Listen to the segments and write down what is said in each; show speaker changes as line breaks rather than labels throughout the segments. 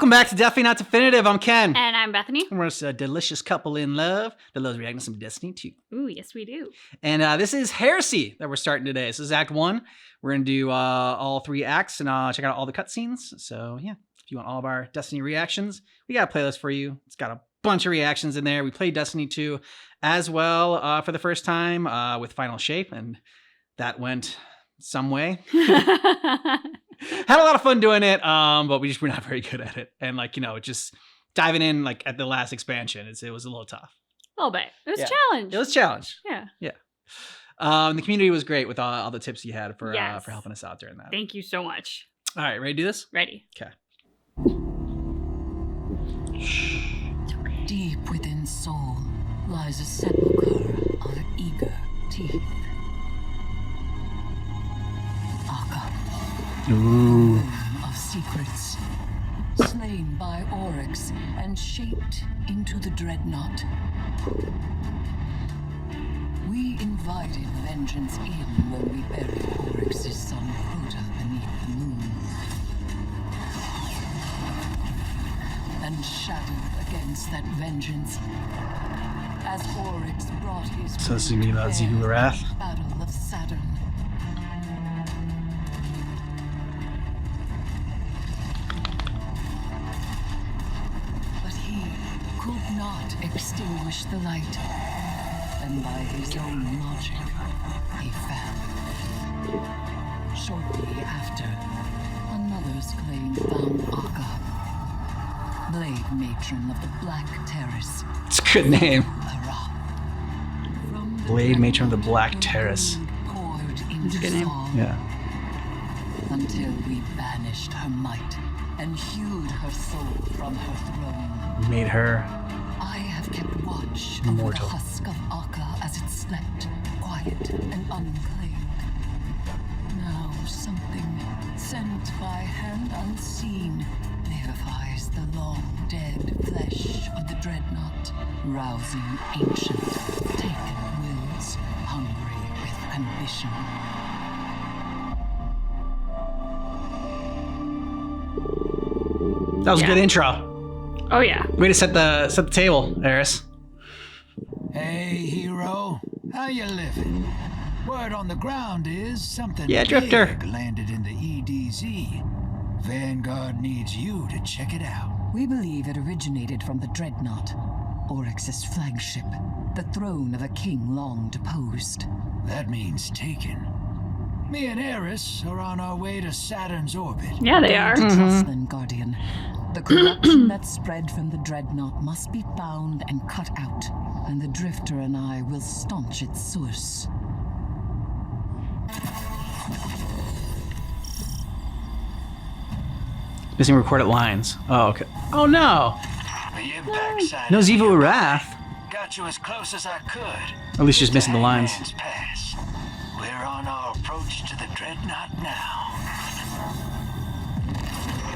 Welcome back to Definitely Not Definitive. I'm Ken.
And I'm Bethany.
And we're just a delicious couple in love that loves reacting to some Destiny 2.
Ooh, yes, we do.
And this is Heresy that we're starting today. This is Act 1. We're going to do all 3 acts and check out all the cutscenes. So, yeah, if you want all of our Destiny reactions, we got a playlist for you. It's got a bunch of reactions in there. We played Destiny 2 as well for the first time with Final Shape, and that went some way. Had a lot of fun doing it, but we're not very good at it. And just diving in at the last expansion, it was a little tough.
A little bit. It was challenge.
It was challenge.
Yeah.
The community was great with all the tips you had for helping us out during that.
Thank you so much.
All right, ready to do this?
Ready.
Okay.
Deep within soul lies a sepulchre of eager teeth. Aka.
Ooh.
Of secrets, slain by Oryx and shaped into the dreadnought. We invited vengeance in when we buried Oryx's son Crota beneath the moon. And shadowed against that vengeance as Oryx brought his
So this is going to be about Xivu Arath.
battle of Saturn. Could not extinguish the light, and by his own logic, he fell. Shortly after, another's claim found Aka, Blade Matron of the Black Terrace.
It's a good name.
From the
Blade Matron of the Black Terrace.
poured into
a good name.
song
Yeah.
until we banished her might and hewed her soul from her throne.
Made her
I have kept watch over
immortal.
the husk of Aka as it slept, quiet and unclaimed. Now something sent by hand unseen vivifies the long-dead flesh of the dreadnought, rousing ancient, taken wills, hungry with ambition.
That was a good intro.
Oh, yeah.
Way to set the table, Eris.
Hey, hero. How you living? Word on the ground is something
Drifter.
big landed in the EDZ. Vanguard needs you to check it out.
We believe it originated from the dreadnought, Oryx's flagship, the throne of a king long deposed.
That means taken. Me and Eris are on our way to Saturn's orbit.
Yeah, they are.
Trust then, Guardian. The corruption that spread from the dreadnought must be found and cut out, and the Drifter and I will staunch its source.
Missing recorded lines. Oh, okay. Oh, no.
The impact side
No
of the
Xivu
impact
Arath.
got you as close as I could.
At least just missing the lines.
Hangman's Pass. We're on our approach to the dreadnought now.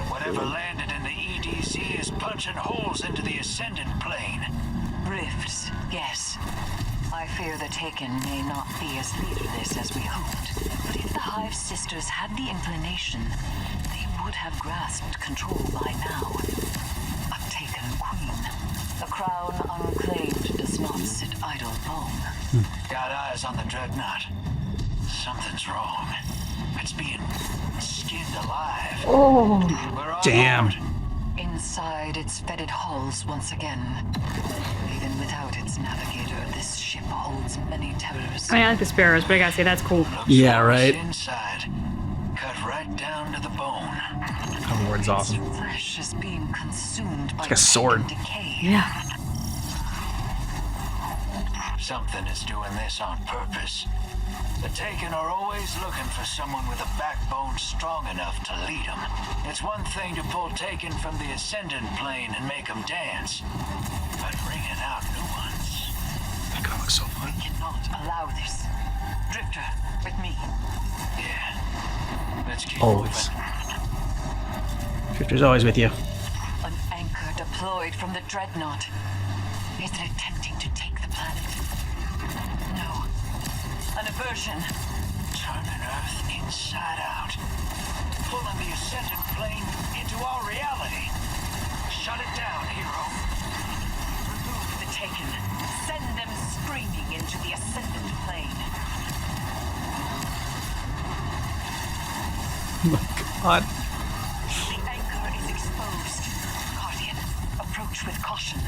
Whatever landed in the EDZ is punching holes into the ascendant plane.
Rifts, yes. I fear the Taken may not be as leaderless as we hoped, but if the Hive Sisters had the inclination, they would have grasped control by now. A Taken queen. The crown unclaimed does not sit idle long.
Got eyes on the dreadnought. Something's wrong. It's being skinned alive.
Oh.
We're on
Damn.
board.
Inside its fetid halls once again. Even without its navigator, this ship holds many terrors.
I mean, I like the sparrows, but I gotta say, that's cool.
Looks
Yeah,
like
right.
it's inside. Cut right down to the bone.
Cover word's awesome.
Its flesh is being consumed by
like a sword.
decay.
Yeah.
Something is doing this on purpose. The Taken are always looking for someone with a backbone strong enough to lead them. It's one thing to pull Taken from the ascendant plane and make them dance, but bringing out new ones.
That guy looks so fun.
We cannot allow this. Drifter, with me.
Yeah. Let's keep
Always.
moving.
Drifter's always with you.
An anchor deployed from the dreadnought. Is it attempting to take the planet? No. An aversion.
Turning Earth inside out. Pulling the ascendant plane into our reality. Shut it down, hero.
Remove the Taken. Send them screaming into the Ascendant Plane.
Oh my god.
The anchor is exposed. Guardian, approach with caution.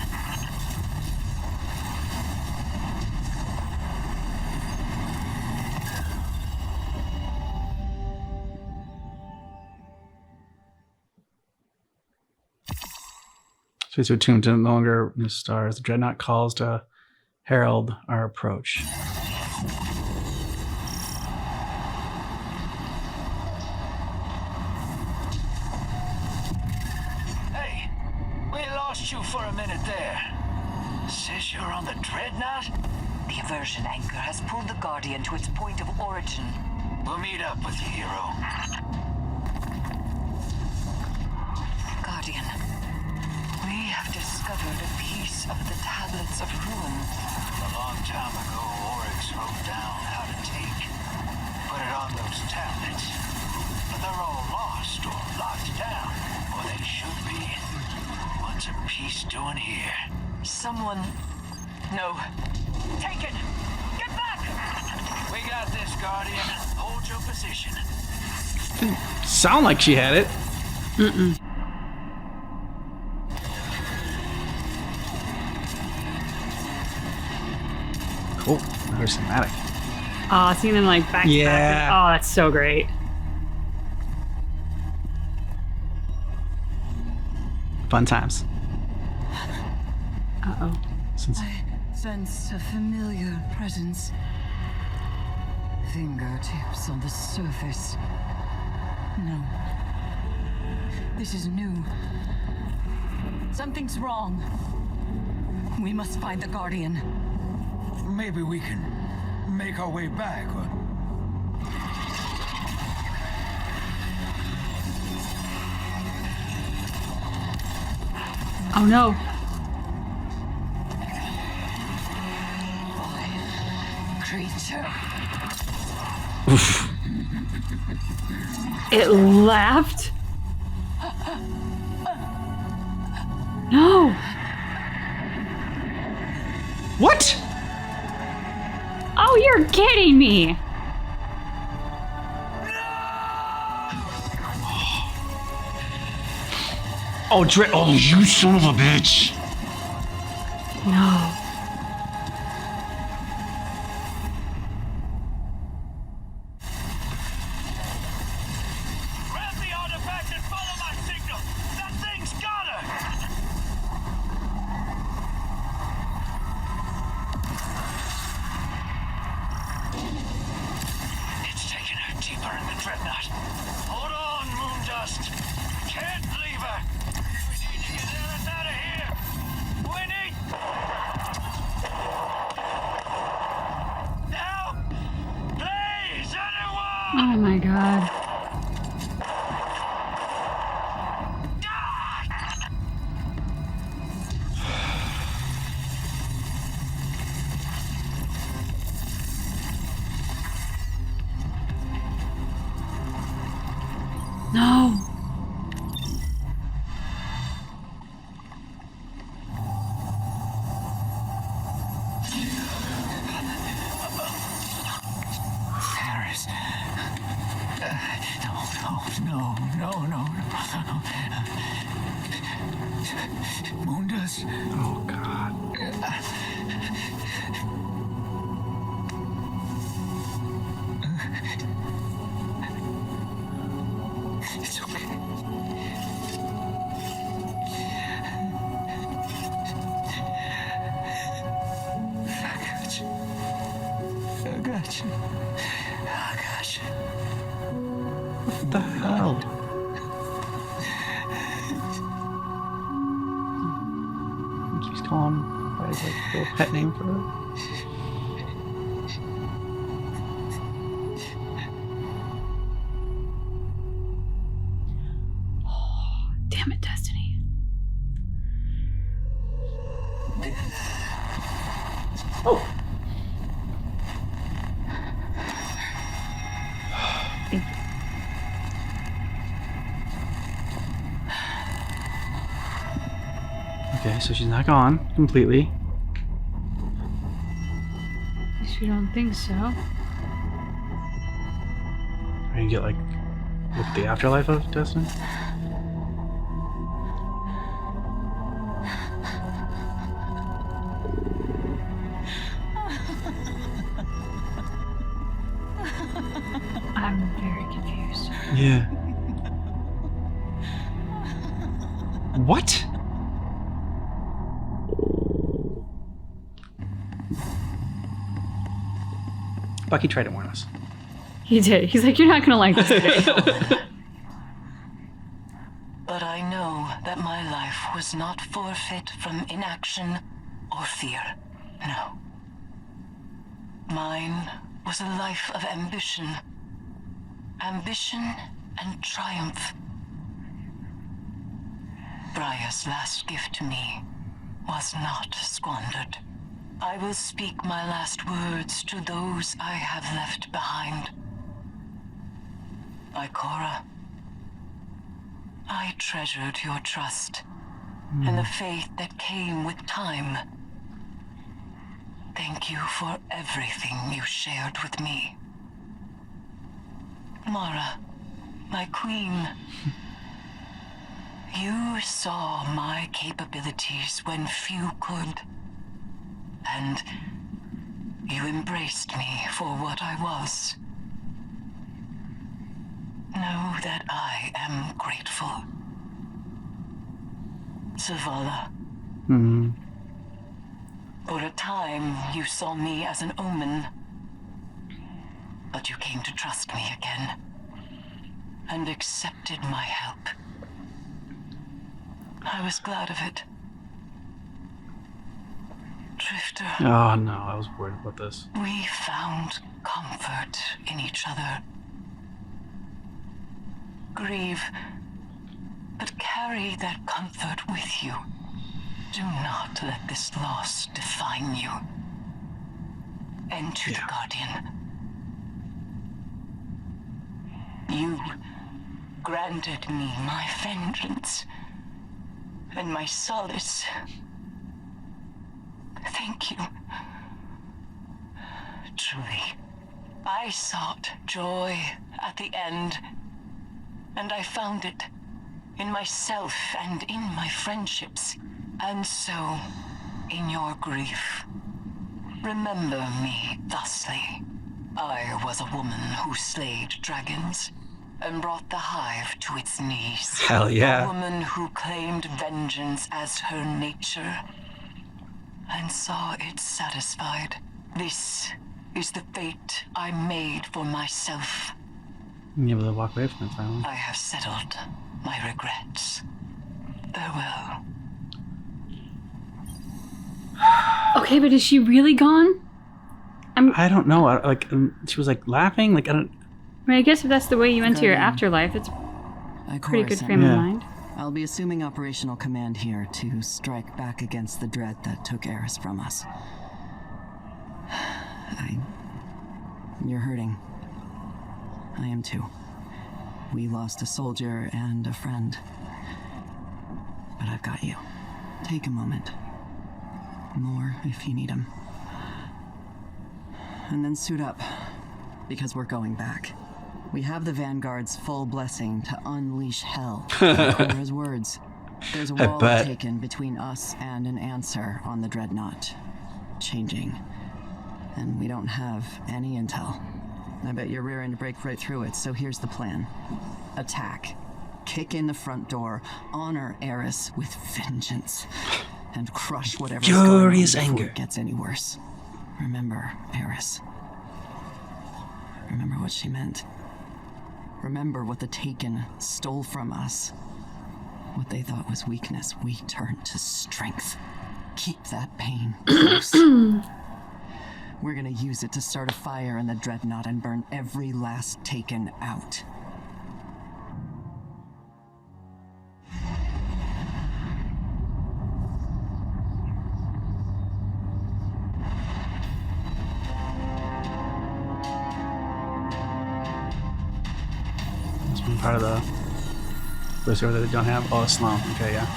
Space attuned to no longer the stars. The dreadnought calls to herald our approach.
Hey, we lost you for a minute there. Says you're on the dreadnought?
The aversion anchor has pulled the Guardian to its point of origin.
We'll meet up with you, hero.
Guardian, we have discovered a piece of the Tablets of Ruin.
A long time ago, Oryx wrote down how to put it on those tablets. But they're all lost or locked down. Or they should be. What's a piece doing here?
Someone... No. Taken! Get back!
We got this, Guardian. Hold your position.
Didn't sound like she had it. Cool. Another cinematic.
Oh, seeing them like back to
Yeah.
back. Oh, that's so great.
Fun times.
Uh-oh.
Since
I sense a familiar presence. Fingertips on the surface. No. This is new. Something's wrong. We must find the Guardian.
Maybe we can make our way back.
Oh no.
Creature.
It laughed? No.
what?
Oh, you're kidding me.
Oh, oh, you son of a bitch!
No.
Grab the artifact and follow my signal. That thing's got her. It's taking her deeper in the dreadnought. Hold on, Moondust. Can't leave her. We need to get Aerith out of here. We need... Help! Please, anyone!
Oh my god. No.
Paris. No. Moondust.
Oh god.
It's okay. I got you.
What the hell? Keeps calling by his like little pet name for her.
Damn it, Destiny.
Oh.
Thank you.
Okay, so she's not gone completely.
At least you don't think so.
Are you gonna get like look at the afterlife of Destiny?
I'm very confused.
Yeah. What? Bucky tried to warn us.
He did. He's like, you're not gonna like this today.
But I know that my life was not forfeit from inaction or fear. No. Mine was a life of ambition. Ambition and triumph. Briar's last gift to me was not squandered. I will speak my last words to those I have left behind. Ikora, I treasured your trust and the faith that came with time. Thank you for everything you shared with me. Mara, my queen, you saw my capabilities when few could, and you embraced me for what I was. Know that I am grateful. Zavala.
Hmm.
For a time, you saw me as an omen. But you came to trust me again. And accepted my help. I was glad of it. Drifter,
Oh no, I was worried about this.
we found comfort in each other. Grieve, but carry that comfort with you. Do not let this loss define you. And to the Guardian. You granted me my vengeance and my solace. Thank you. Truly, I sought joy at the end, and I found it in myself and in my friendships, and so in your grief. Remember me thusly. I was a woman who slayed dragons and brought the hive to its knees.
Hell yeah.
A woman who claimed vengeance as her nature and saw it satisfied. This is the fate I made for myself.
You able to walk away from it finally.
I have settled my regrets. Farewell.
Okay, but is she really gone?
I don't know. She was like laughing. Like I don't.
I mean, I guess if that's the way you enter your
Guardian.
afterlife, it's
Ikora
pretty good
sent
frame
me.
of
Yeah.
mind.
I'll be assuming operational command here to strike back against the dread that took Eris from us. You're hurting. I am too. We lost a soldier and a friend. But I've got you. Take a moment. More if you need them. And then suit up, because we're going back. We have the Vanguard's full blessing to unleash hell. Ikora's words. There's a
I
wall
bet.
taken between us and an answer on the Dreadnought. Changing. And we don't have any intel. I bet you're rearing to break right through it, so here's the plan. Attack. Kick in the front door. Honor Eris with vengeance. And crush whatever's
Furious
going on before
anger.
it gets any worse. Remember, Eris. Remember what she meant. Remember what the Taken stole from us. What they thought was weakness, we turned to strength. Keep that pain close. We're gonna use it to start a fire in the Dreadnought and burn every last Taken out.
This one part of the voiceover that they don't have. Oh, Sloan. Okay, yeah.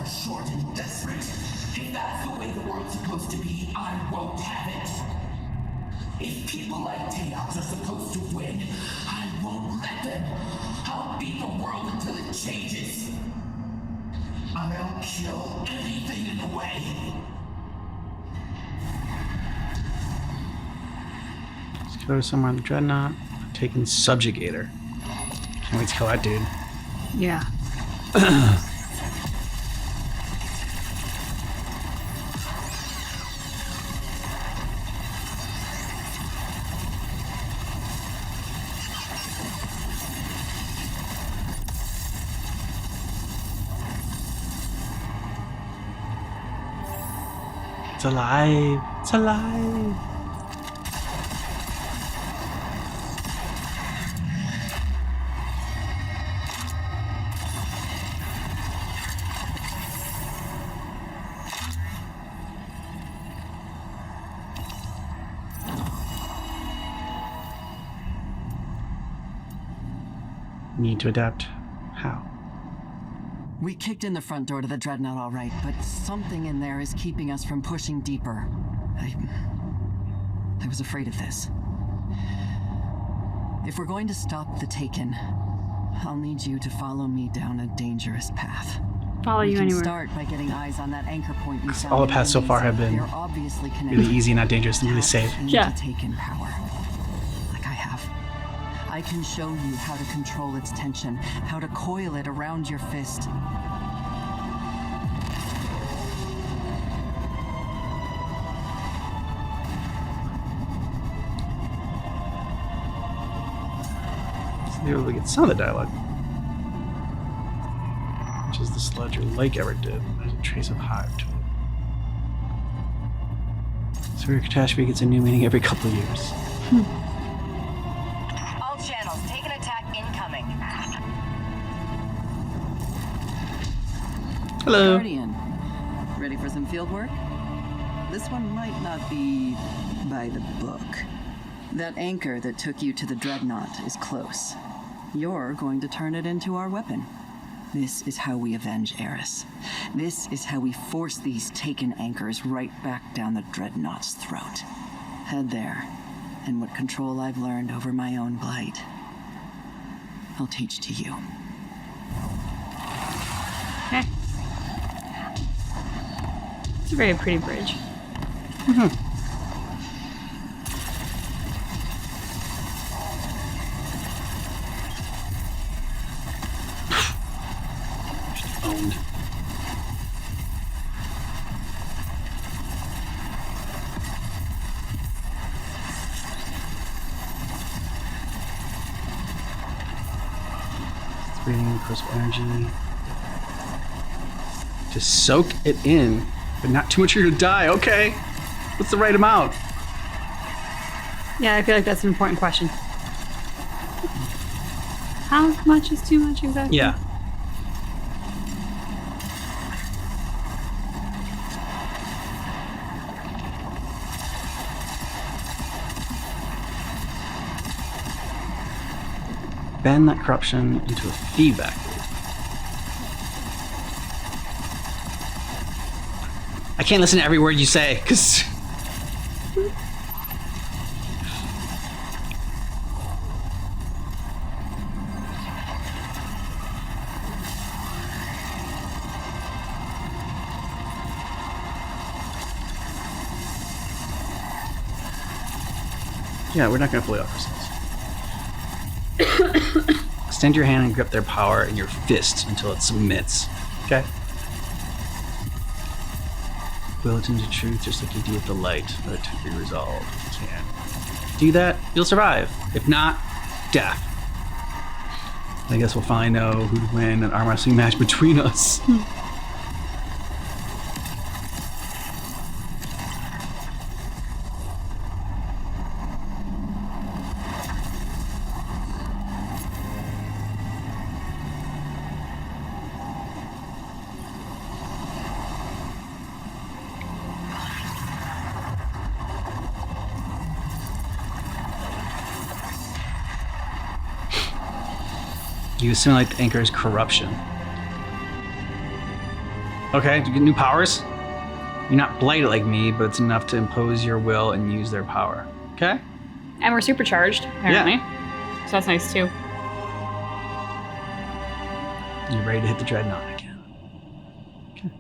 short and desperate. If that's the way the world's supposed to be, I won't have it. If people like Teos are supposed to win, I won't let them. I'll beat the world until it changes. I'll kill anything in the way.
Let's go somewhere on the Dreadnought. I'm taking Subjugator. Can't wait to kill that dude.
Yeah.
It's alive. It's alive. Need to adapt. How?
We kicked in the front door to the Dreadnought all right, but something in there is keeping us from pushing deeper. I was afraid of this. If we're going to stop the Taken, I'll need you to follow me down a dangerous path.
Follow
We
you
can
anywhere.
start by getting eyes on that anchor point you found.
All the
in
paths so far have been
They're obviously connected.
really easy, not dangerous, and really
Tap
safe.
into
Yeah.
Taken power, like I have. I can show you how to control its tension, how to coil it around your fist.
So they were able to get some of the dialogue. Which is the sludge or lake ever did. There's a trace of hive to it. Severe catastrophe gets a new meaning every couple of years.
All channels, take an attack incoming.
Hello.
Guardian, ready for some field work? This one might not be by the book. That anchor that took you to the Dreadnought is close. You're going to turn it into our weapon. This is how we avenge Eris. This is how we force these Taken anchors right back down the Dreadnought's throat. Head there, and what control I've learned over my own blight, I'll teach to you.
Okay. It's a very pretty bridge.
Owned. Breathing, crisp energy. Just soak it in, but not too much or you're gonna die. Okay. What's the right amount?
Yeah, I feel like that's an important question. How much is too much exactly?
Yeah. Bend that corruption into a feedback loop. I can't listen to every word you say, because... Yeah, we're not going to fully off ourselves. Extend your hand and grip their power in your fist until it submits. Okay? Will it into truth just like you do with the light. Let it be resolved if you can. Do that, you'll survive. If not, death. I guess we'll finally know who'd win an arm wrestling match between us. You assimilate the anchor's corruption. Okay, do you get new powers? You're not blighted like me, but it's enough to impose your will and use their power. Okay?
And we're supercharged, apparently. So that's nice too.
You ready to hit the dreadnought again? Okay.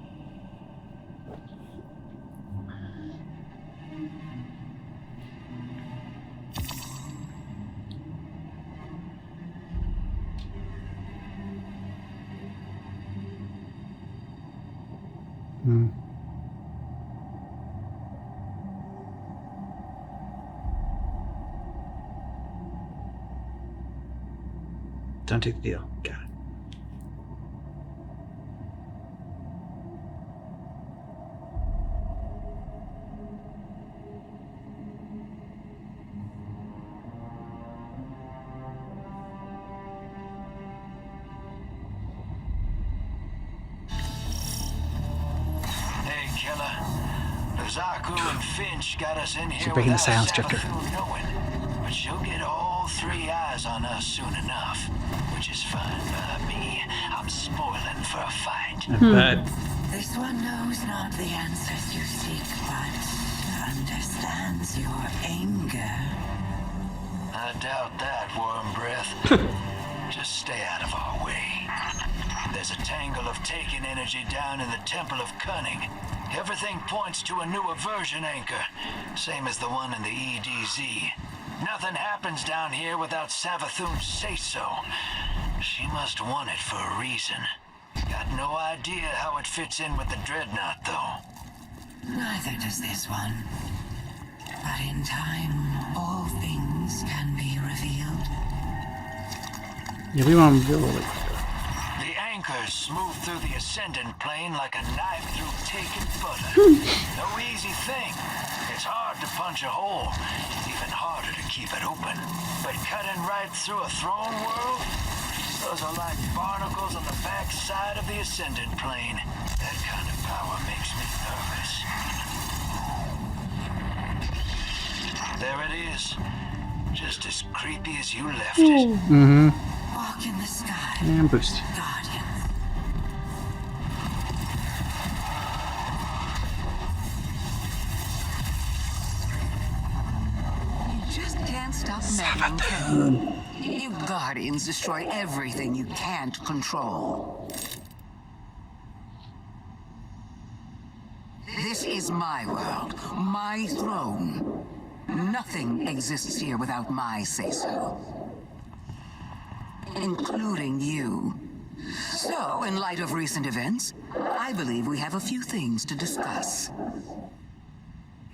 Hmm. Don't take the deal. Got it.
Hey, killer. Zaku and Finch got us in here
breaking the
without
silence, Drifter.
Savathun knowing. But she'll get all three eyes on us soon enough, which is fine by me. I'm spoiling for a fight.
I bet.
This one knows not the answers you seek, but understands your anger.
I doubt that, Worm Breath. Just stay out of our way. There's a tangle of taken energy down in the Temple of Cunning. Everything points to a new aversion anchor, same as the one in the EDZ. Nothing happens down here without Savathun's say-so. She must want it for a reason. Got no idea how it fits in with the Dreadnought, though.
Neither does this one. But in time, all things can be revealed.
Yeah, we want to do a little bit.
The anchors smooth through the Ascendant plane like a knife through taken butter. No easy thing. It's hard to punch a hole. It's even harder to keep it open. But cutting right through a throne world? Those are like barnacles on the back side of the Ascendant plane. That kind of power makes me nervous. There it is. Just as creepy as you left it.
Mm-hmm.
Walk in the sky,
And boost.
Guardians.
You just can't stop meddling, can you? You Guardians destroy everything you can't control. This is my world, my throne. Nothing exists here without my say-so. Including you. So, in light of recent events, I believe we have a few things to discuss.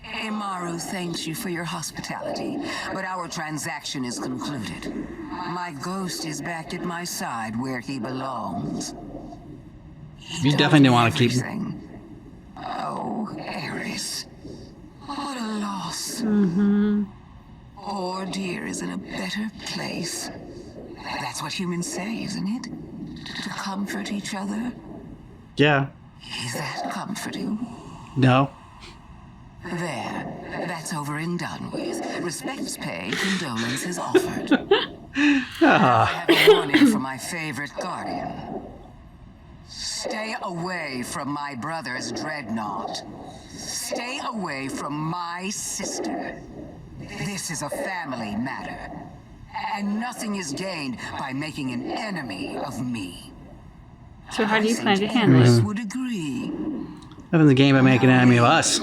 Imaru thanks you for your hospitality, but our transaction is concluded. My ghost is back at my side where he belongs. He
You
told
definitely didn't
me
want to keep-
everything. Oh, Eris. What a loss. Poor dear is in a better place. That's what humans say, isn't it? To comfort each other.
Yeah.
Is that comforting?
No.
There. That's over and done with. Respects paid, condolences offered. I have a warning for my favorite guardian. Stay away from my brother's dreadnought. Stay away from my sister. This is a family matter. And nothing is gained by making an enemy of me.
So how do you
I
plan to
think
handle
Eris
it?
would agree.
Nothing's a game by making an enemy of us.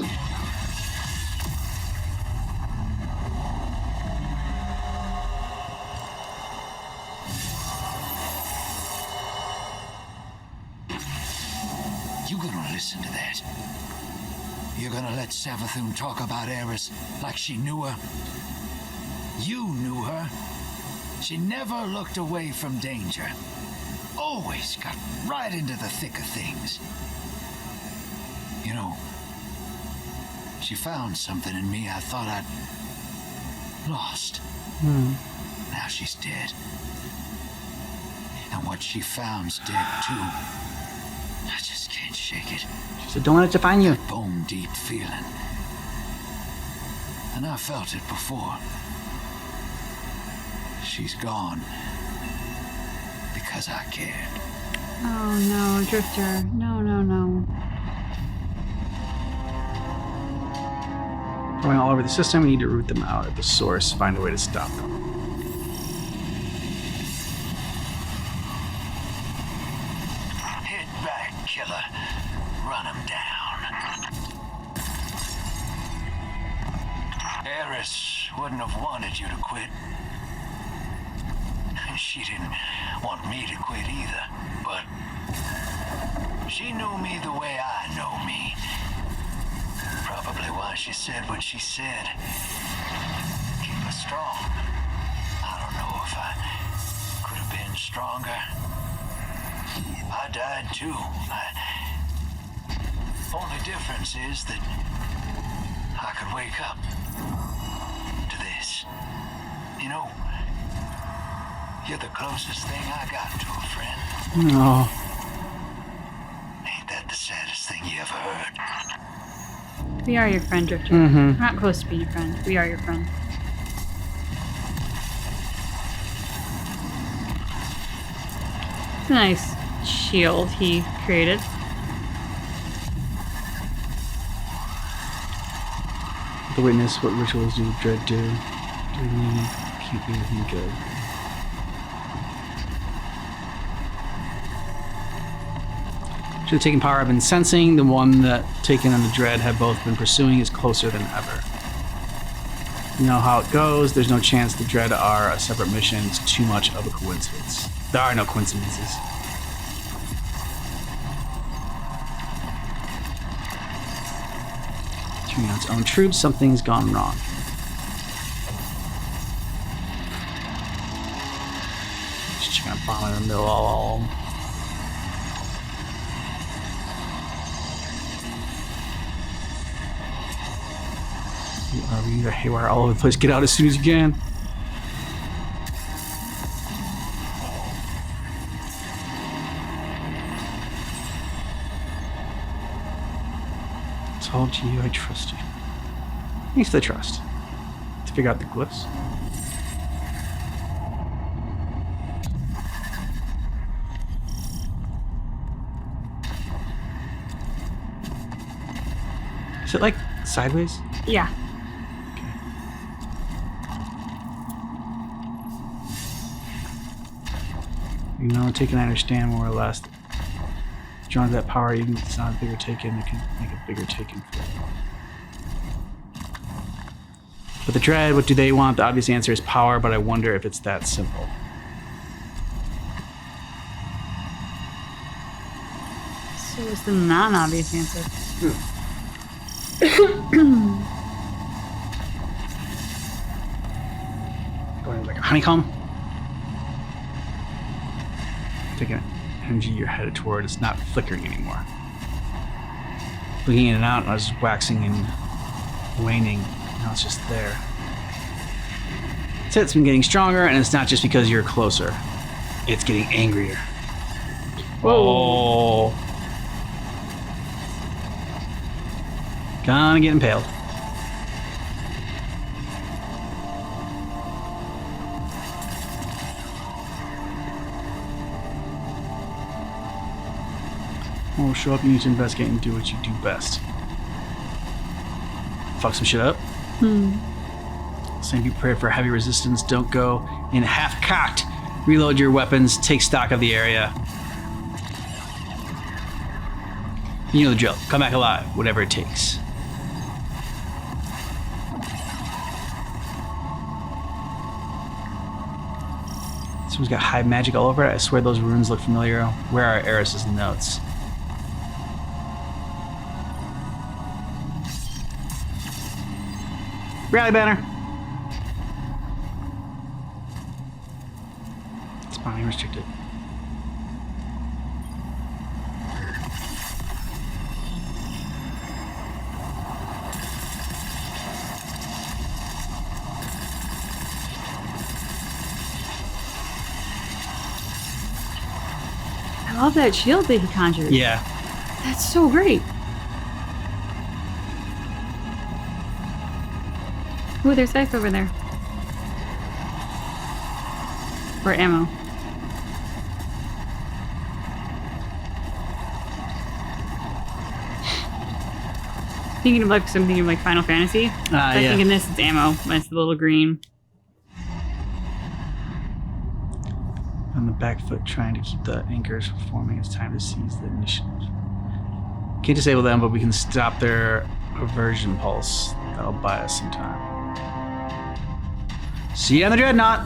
You gonna listen to that? You're gonna let Savathun talk about Eris like she knew her? You knew her. She never looked away from danger. Always got right into the thick of things. You know, she found something in me I thought I'd lost. Now she's dead. And what she found's dead too. I just can't shake it.
She said, don't let it define you.
Bone deep feeling. And I felt it before. She's gone. Because I cared.
Oh no, Drifter. No, no, no.
Going all over the system, we need to root them out at the source, find a way to stop them.
Hit back, killer. Run him down. Eris wouldn't have wanted you to quit. She didn't want me to quit either, but she knew me the way I know me. Probably why she said what she said. Keep us strong. I don't know if I could have been stronger. I died too. Only difference is that I could wake up to this. You know, you're the closest thing I got to a friend.
No.
Ain't that the saddest thing you ever heard?
We are your friend, Drifter.
Mm-hmm.
We're not close to being your friend. We are your friend. It's a nice shield he created.
The witness, what rituals do Dread do? Do we can't be anything good? Should have taken power I've been sensing. The one that Taken and the Dread have both been pursuing is closer than ever. You know how it goes. There's no chance the Dread are a separate mission. It's too much of a coincidence. There are no coincidences. Turning on its own troops, something's gone wrong. Just checking a bomb in the middle all. You are haywire all over the place. Get out as soon as you can. It's all to you. I trust you. Thanks for the trust. To figure out the glyphs. Is it like sideways?
Yeah.
You know, Taken, I understand more or less. Drawn to that power, even if it's not a bigger Taken, it can make a bigger Taken for you. But the Dread, what do they want? The obvious answer is power, but I wonder if it's that simple.
So what's the non-obvious answer?
Going like a honeycomb. Taking energy you're headed toward, it's not flickering anymore. Blinking in and out, I was waxing and waning. Now it's just there. It's been getting stronger, and it's not just because you're closer. It's getting angrier. Whoa. Gonna get impaled. We'll show up, you need to investigate and do what you do best. Fuck some shit up. Same be prepared for heavy resistance. Don't go in half-cocked. Reload your weapons. Take stock of the area. You know the drill. Come back alive. Whatever it takes. Someone's got hive magic all over it. I swear those runes look familiar. Where are Eris's notes? Rally banner. Spawning restricted.
I love that shield that he conjured.
Yeah.
That's so great. Ooh, there's life over there. Or ammo. Thinking of like something like Final Fantasy. I
Yeah.
think in this it's ammo. It's the little green.
On the back foot, trying to keep the anchors from forming. It's time to seize the initiative. Can't disable them, but we can stop their aversion pulse. That'll buy us some time. See you on the Dreadnought.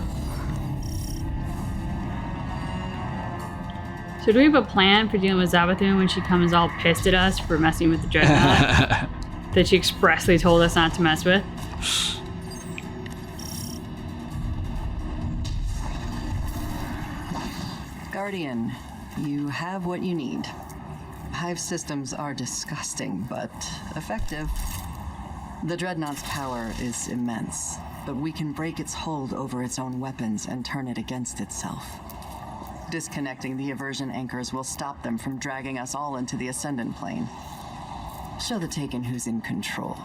So do we have a plan for dealing with Zabathun when she comes all pissed at us for messing with the Dreadnought that she expressly told us not to mess with?
Guardian, you have what you need. Hive systems are disgusting, but effective. The Dreadnought's power is immense, but we can break its hold over its own weapons and turn it against itself. Disconnecting the aversion anchors will stop them from dragging us all into the Ascendant Plane. Show the Taken who's in control.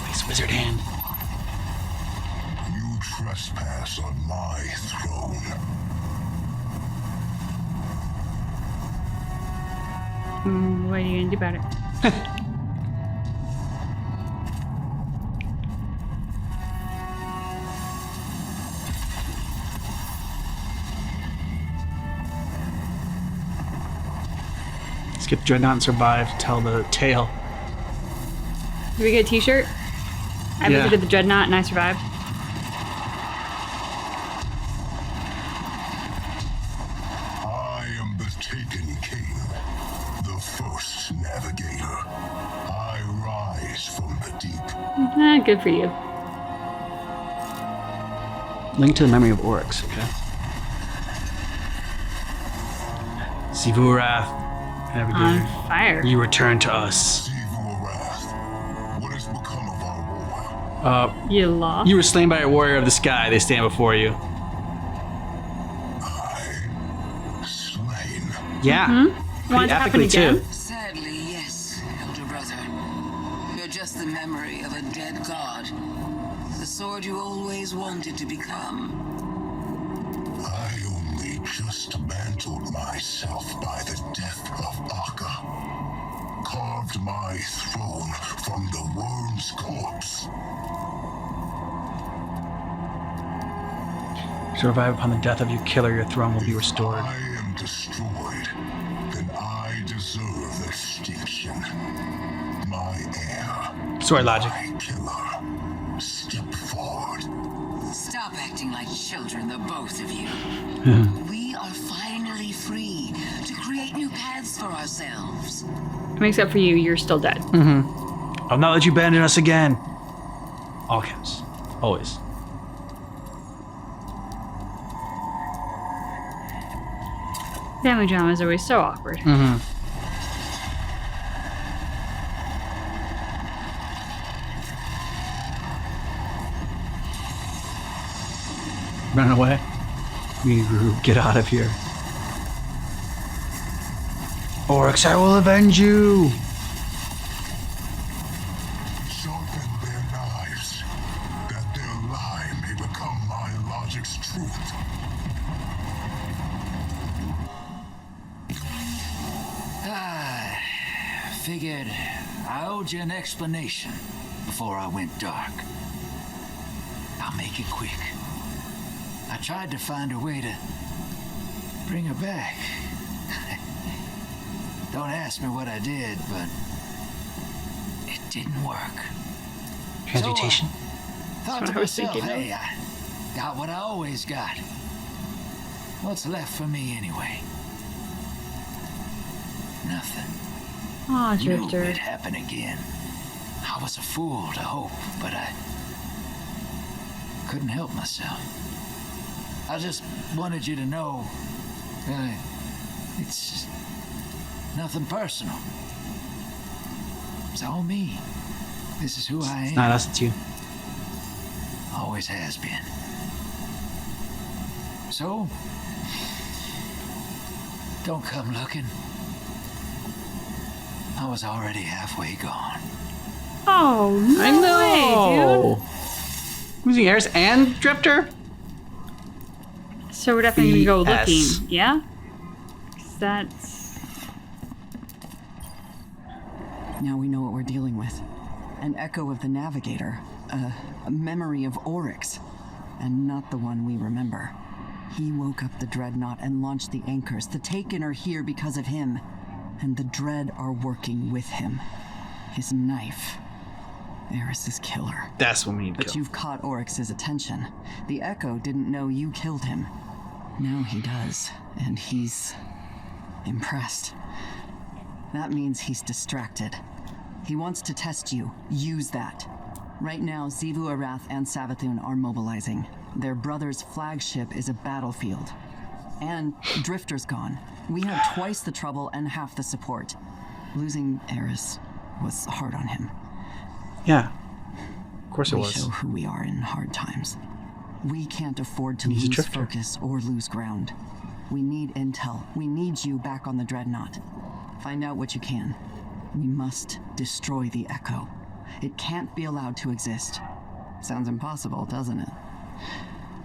Nice wizard hand.
You trespass on my throne.
What are you gonna do about it?
Let's get the Dreadnought and survive to tell the tale.
Did we get a t-shirt? I
Yeah.
visited the Dreadnought and I survived.
I am the Taken King, the first navigator. I rise from the deep.
Good for you.
Link to the memory of Oryx, okay. Sivurath,
On fire.
you return to us.
Wrath. What has become of our war?
You lost.
You were slain by a warrior of the sky. They stand before you.
Slain.
Yeah.
Want
Pretty
it to happen
epically,
again?
too.
Sadly, yes, elder brother. You're just the memory of a dead god. The sword you always wanted to become.
I only just mantled myself by the death of Akka. Carved my throne from the worm's corpse.
Survive upon the death of your killer, your throne will be restored.
If I am destroyed, then I deserve extinction. My heir,
Sword logic.
my killer, step forward.
Stop acting like children, the both of you. We are finally free to create new paths for ourselves.
Except for you, you're still dead.
I'll not let you abandon us again. All caps. Always.
Family drama is always so awkward.
Run away. We get out of here. Oryx, I will avenge you.
Sharpen their knives, that their lie may become my logic's truth.
Figured I owed you an explanation before I went dark. I'll make it quick. I tried to find a way to bring her back. Don't ask me what I did, but it didn't work.
Transmutation.
Thought
That's
to
what I was
myself,
thinking of.
hey, I got what I always got. What's left for me anyway? Nothing.
Aw,
Knew
Drifter.
it'd happen again. I was a fool to hope, but I couldn't help myself. I just wanted you to know, it's nothing personal. It's all me. This is who I am.
Not us, it's you.
Always has been. So, don't come looking. I was already halfway gone.
Oh, no
I know.
way, dude.
Losing Eris and Drifter?
So we're definitely going to go
BS.
looking, yeah? 'Cause that's...
Now we know what we're dealing with. An echo of the Navigator. A memory of Oryx. And not the one we remember. He woke up the Dreadnought and launched the anchors. The Taken are here because of him. And the Dread are working with him. His knife. Eris's killer.
That's what we need to
But
kill.
you've caught Oryx's attention. The Echo didn't know you killed him. Now he does. And he's... impressed. That means he's distracted. He wants to test you. Use that. Right now, Xivu Arath and Savathun are mobilizing. Their brother's flagship is a battlefield. And Drifter's gone. We have twice the trouble and half the support. Losing Eris was hard on him.
Yeah. Of course it
We
was.
show who we are in hard times. We can't afford to
He's a
lose
Drifter.
focus or lose ground. We need intel. We need you back on the Dreadnought. Find out what you can. We must destroy the Echo. It can't be allowed to exist. Sounds impossible, doesn't it?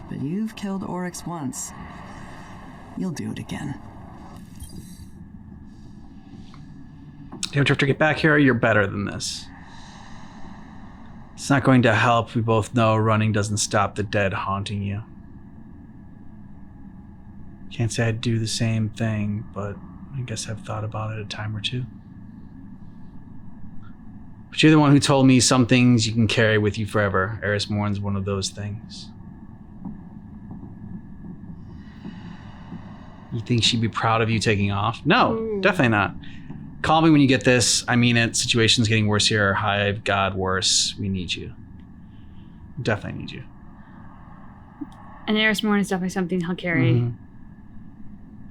But you've killed Oryx once. You'll do it again.
Damn, Drifter, get back here. You're better than this. It's not going to help. We both know running doesn't stop the dead haunting you. Can't say I'd do the same thing, but I guess I've thought about it a time or two. But you're the one who told me some things you can carry with you forever. Eris Morn's one of those things. You think she'd be proud of you taking off? No, definitely not. Call me when you get this. I mean it. Situation's getting worse here. Hive, God, worse. We need you. Definitely need you.
And Eris Morn is definitely something he'll carry,
Mhm.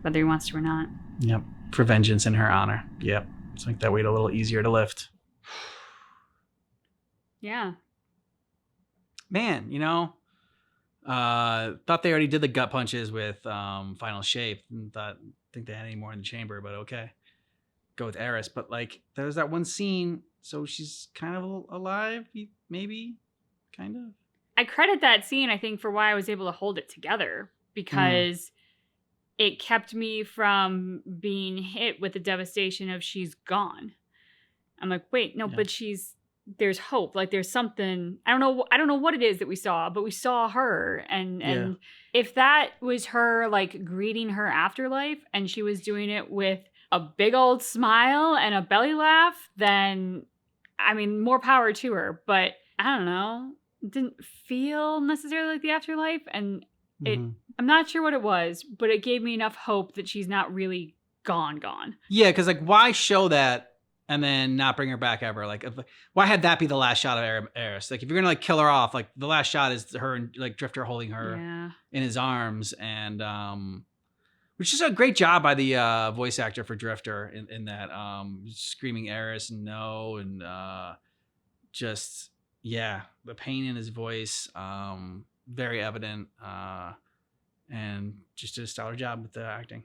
whether he wants to or not.
Yep. For vengeance in her honor. Yep. Let's make that weight a little easier to lift.
Yeah.
Man, thought they already did the gut punches with Final Shape. And think they had any more in the chamber, but okay. Go with Eris. But there's that one scene, so she's kind of alive, maybe? Kind of?
I credit that scene, I think, for why I was able to hold it together, because it kept me from being hit with the devastation of she's gone. I'm like, wait, no,
Yeah.
but there's hope. There's something, I don't know what it is that we saw, but we saw her. And if that was her, greeting her afterlife, and she was doing it with a big old smile and a belly laugh, then, I mean, more power to her. But I don't know. It didn't feel necessarily like the afterlife. And I'm not sure what it was, but it gave me enough hope that she's not really gone.
Yeah, because why show that and then not bring her back ever? Why had that be the last shot of Eris? If you're gonna kill her off, the last shot is her and Drifter holding her in his arms, and which is a great job by the voice actor for Drifter in that screaming Eris and no, and the pain in his voice, very evident, and just did a stellar job with the acting.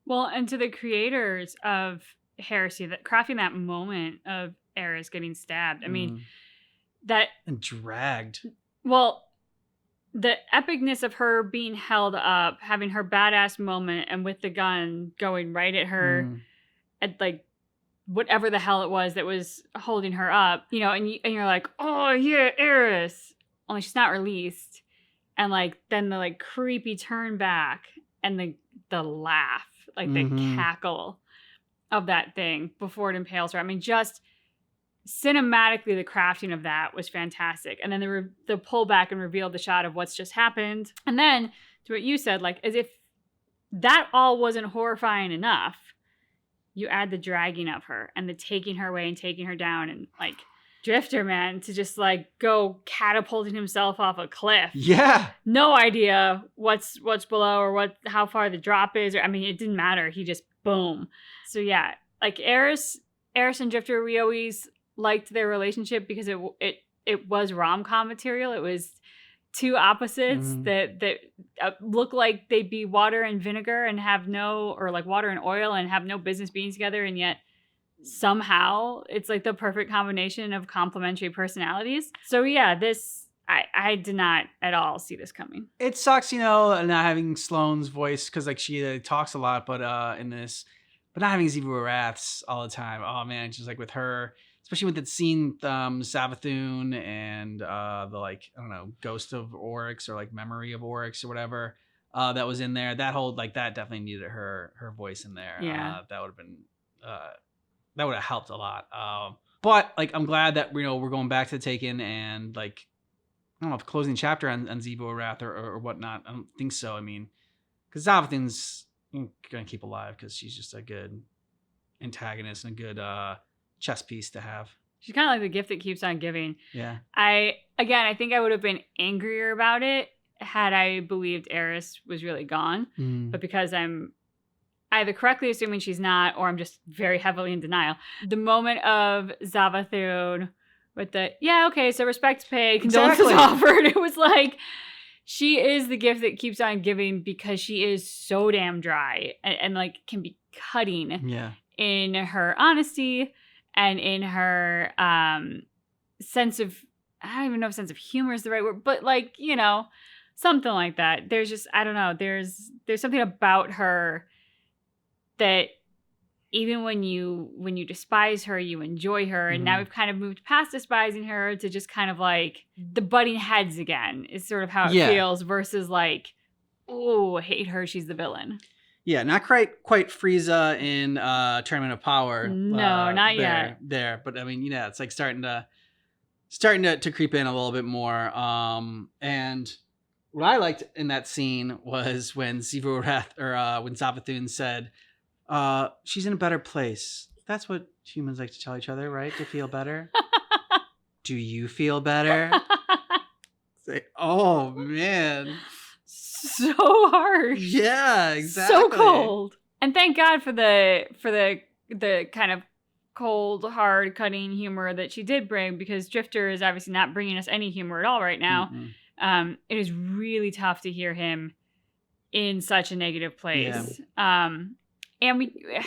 Well, and to the creators of Heresy, that crafting that moment of Eris getting stabbed, I mean, that
and dragged.
Well, the epicness of her being held up, having her badass moment, and with the gun going right at her, at whatever the hell it was that was holding her up, and you're like, oh yeah, Eris. Only she's not released, and then the creepy turn back and the laugh, the cackle of that thing before it impales her. I mean, just cinematically, the crafting of that was fantastic. And then the pull back and reveal the shot of what's just happened. And then to what you said, as if that all wasn't horrifying enough, you add the dragging of her and the taking her away and taking her down, and Drifter, man, to just go catapulting himself off a cliff.
Yeah.
No idea what's below or how far the drop is. Or, I mean, it didn't matter. He just boom. So yeah, Eris and Drifter, we always liked their relationship because it was rom-com material. It was two opposites that look like they'd be water and vinegar and have no, or water and oil and have no business being together, and yet somehow it's like the perfect combination of complementary personalities. So yeah, I did not at all see this coming.
It sucks, not having Sloane's voice because like she talks a lot, but in this, but not having Ziva Wraths all the time. Oh man, just like with her, especially with the scene, Savathun and the like, I don't know, ghost of Oryx or like memory of Oryx or whatever that was in there. That whole like that definitely needed her voice in there.
Yeah,
that would have been that would have helped a lot. But like I'm glad that we're going back to Taken and like. I don't know if closing chapter on Ziva Wrath or whatnot. I don't think so. I mean, because Zavathun's going to keep alive because she's just a good antagonist and a good chess piece to have.
she's kind of like the gift that keeps on giving.
Yeah.
I think I would have been angrier about it had I believed Eris was really gone. But because I'm either correctly assuming she's not, or I'm just very heavily in denial. The moment of Savathun with the, so respect's paid, condolences offered. It was like, she is the gift that keeps on giving because she is so damn dry and like can be cutting in her honesty and in her sense of, I don't even know if sense of humor is the right word, but like, something like that. There's just, I don't know, there's something about her that even when you despise her, you enjoy her. And now we've kind of moved past despising her to just kind of like the butting heads again is sort of how it feels versus like, oh, hate her, she's the villain.
Yeah, not quite Frieza in Tournament of Power.
No, not yet.
There, but I mean, it's like starting to creep in a little bit more. And what I liked in that scene was when Ziva Wrath or when Savathun said, she's in a better place. That's what humans like to tell each other, right? To feel better. Do you feel better? Say, oh man,
so harsh.
Yeah, exactly.
So cold. And thank God for the kind of cold, hard, cutting humor that she did bring, because Drifter is obviously not bringing us any humor at all right now. It is really tough to hear him in such a negative place. And hey,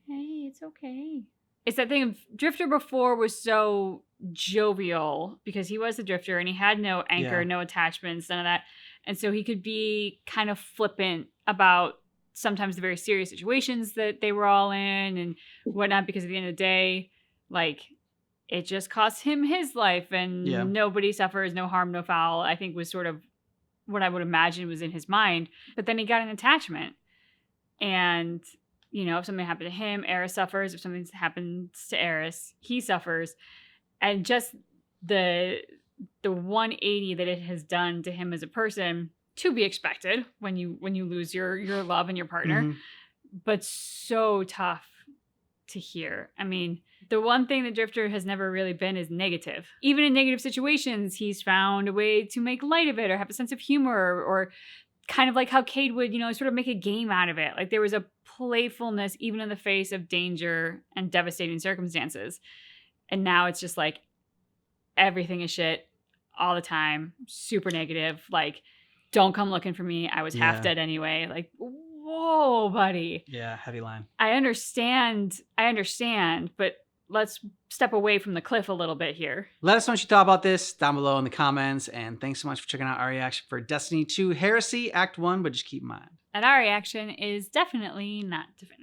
it's okay. It's that thing of Drifter before was so jovial because he was a Drifter and he had no anchor, no attachments, none of that. And so he could be kind of flippant about sometimes the very serious situations that they were all in and whatnot, because at the end of the day, like, it just cost him his life and nobody suffers, no harm, no foul, I think was sort of what I would imagine was in his mind. But then he got an attachment. And, if something happened to him, Eris suffers. If something happens to Eris, he suffers. And just the 180 that it has done to him as a person, to be expected when you lose your love and your partner, but so tough to hear. I mean, the one thing that Drifter has never really been is negative. Even in negative situations, he's found a way to make light of it or have a sense of humor or kind of like how Cade would, sort of make a game out of it. Like there was a playfulness even in the face of danger and devastating circumstances. And now it's just like everything is shit all the time, super negative. Like, don't come looking for me. I was half dead anyway. Like, whoa, buddy.
Yeah, heavy line.
I understand, but let's step away from the cliff a little bit here.
Let us know what you thought about this down below in the comments. And thanks so much for checking out our reaction for Destiny 2 Heresy Act 1. But just keep in mind,
and our reaction is definitely not definitive.